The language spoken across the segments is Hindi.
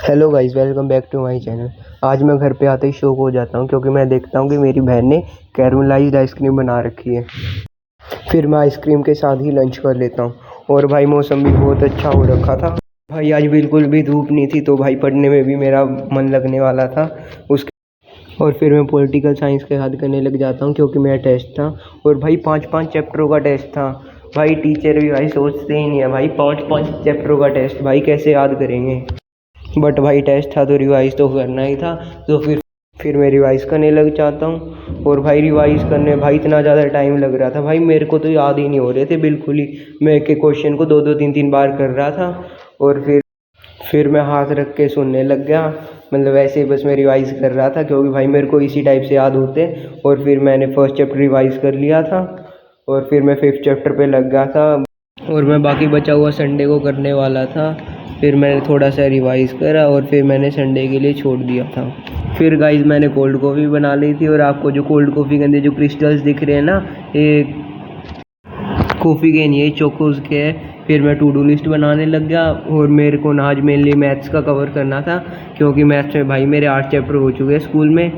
Hello guys, welcome back to my channel. आज मैं घर पे आते ही शॉक हो जाता हूँ क्योंकि मैं देखता हूँ कि मेरी बहन ने कैरमलाइज्ड आइसक्रीम बना रखी है। फिर मैं आइसक्रीम के साथ ही लंच कर लेता हूँ। और भाई मौसम भी बहुत अच्छा हो रखा था। भाई आज बिल्कुल भी धूप नहीं थी, तो भाई पढ़ने में भी मेरा मन लगने वाला था उसके। और फिर मैं पॉलिटिकल साइंस के याद करने लग जाता हूँ क्योंकि मेरा टेस्ट था। और भाई 5-5 चैप्टरों का टेस्ट था। भाई टीचर भी भाई सोचते ही नहीं है, भाई 5-5 चैप्टरों का टेस्ट भाई कैसे याद करेंगे। बट भाई टेस्ट था तो रिवाइज़ तो करना ही था। तो फिर मैं रिवाइज़ करने लग जाता हूँ। और भाई रिवाइज़ करने भाई इतना ज़्यादा टाइम लग रहा था, भाई मेरे को तो याद ही नहीं हो रहे थे बिल्कुल ही। मैं एक एक क्वेश्चन को 2-2 3-3 बार कर रहा था। और फिर मैं हाथ रख के सुनने लग गया। मतलब ऐसे ही बस मैं रिवाइज़ कर रहा था क्योंकि भाई मेरे को इसी टाइप से याद होते। और फिर मैंने फर्स्ट चैप्टर रिवाइज़ कर लिया था। और फिर मैं 5th चैप्टर पे लग गया था। और मैं बाकी बचा हुआ संडे को करने वाला था। फिर मैंने थोड़ा सा रिवाइज़ करा और फिर मैंने संडे के लिए छोड़ दिया था। फिर गाइस मैंने कोल्ड कॉफ़ी बना ली थी। और आपको जो कोल्ड कॉफ़ी के अंदर जो क्रिस्टल्स दिख रहे हैं ना, ये कॉफ़ी के नहीं है, चोकोज़ के है। फिर मैं टू डू लिस्ट बनाने लग गया। और मेरे को ना आज मेनली मैथ्स का कवर करना था क्योंकि मैथ्स में भाई मेरे 8 चैप्टर हो चुके हैं स्कूल में।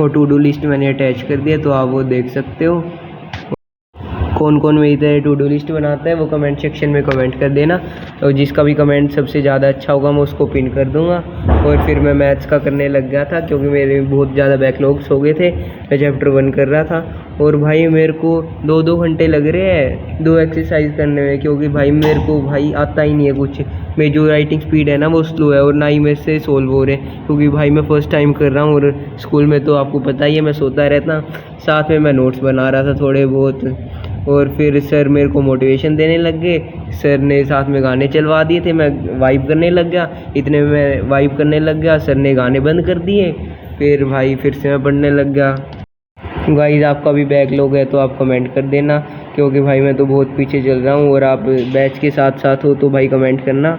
और टू डू लिस्ट मैंने अटैच कर दिया, तो आप वो देख सकते हो। कौन कौन मेरी तरह टू डू लिस्ट बनाता है वो कमेंट सेक्शन में कमेंट कर देना। और जिसका भी कमेंट सबसे ज़्यादा अच्छा होगा मैं उसको पिन कर दूंगा। और फिर मैं मैथ्स का करने लग गया था क्योंकि मेरे बहुत ज़्यादा बैकलॉग्स हो गए थे। मैं चैप्टर 1 कर रहा था। और भाई मेरे को 2-2 घंटे लग रहे हैं 2 एक्सरसाइज करने में, क्योंकि भाई मेरे को भाई आता ही नहीं है कुछ। मेरी जो राइटिंग स्पीड है ना वो स्लो है और ना ही मेरे से सोल्व हो रहे, क्योंकि भाई मैं फ़र्स्ट टाइम कर रहा हूँ। और स्कूल में तो आपको पता ही है मैं सोता रहता, साथ में मैं नोट्स बना रहा था थोड़े बहुत। और फिर सर मेरे को मोटिवेशन देने लग गए। सर ने साथ में गाने चलवा दिए थे, मैं वाइब करने लग गया। इतने में मैं वाइब करने लग गया, सर ने गाने बंद कर दिए। फिर भाई फिर से मैं पढ़ने लग गया। गाइस आपका भी बैकलॉग है तो आप कमेंट कर देना, क्योंकि भाई मैं तो बहुत पीछे चल रहा हूँ। और आप बैच के साथ साथ हो तो भाई कमेंट करना।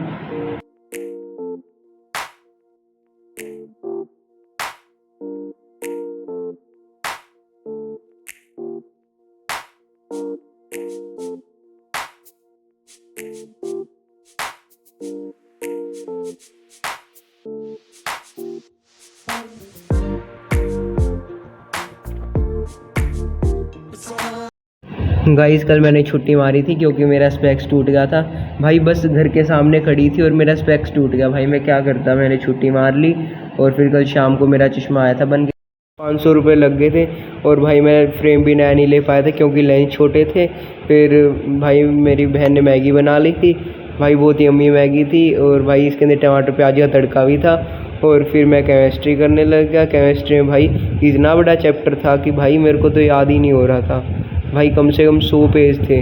गाइस कल मैंने छुट्टी मारी थी क्योंकि मेरा स्पेक्स टूट गया था। भाई बस घर के सामने खड़ी थी और मेरा स्पेक्स टूट गया। भाई मैं क्या करता, मैंने छुट्टी मार ली। और फिर कल शाम को मेरा चश्मा आया था बन के। 500 रुपये लग गए थे। और भाई मैं फ्रेम भी नया नहीं ले पाया था क्योंकि लेंस छोटे थे। फिर भाई मेरी बहन ने मैगी बना ली थी। भाई बहुत ही अम्मी मैगी थी। और भाई इसके अंदर टमाटर प्याज का तड़का भी था। और फिर मैं केमिस्ट्री करने लग गया। केमिस्ट्री में भाई इतना बड़ा चैप्टर था कि भाई मेरे को तो याद ही नहीं हो रहा था। भाई कम से कम 100 पेज थे।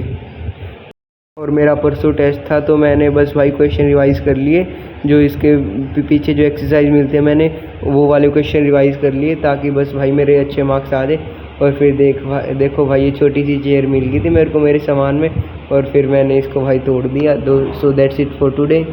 और मेरा परसों टेस्ट था तो मैंने बस भाई क्वेश्चन रिवाइज़ कर लिए। जो इसके पीछे जो एक्सरसाइज मिलते हैं मैंने वो वाले क्वेश्चन रिवाइज़ कर लिए, ताकि बस भाई मेरे अच्छे मार्क्स आ जाए। और फिर देखो भाई ये छोटी सी चेयर मिल गई थी मेरे को मेरे सामान में। और फिर मैंने इसको भाई तोड़ दिया। So that's it for today.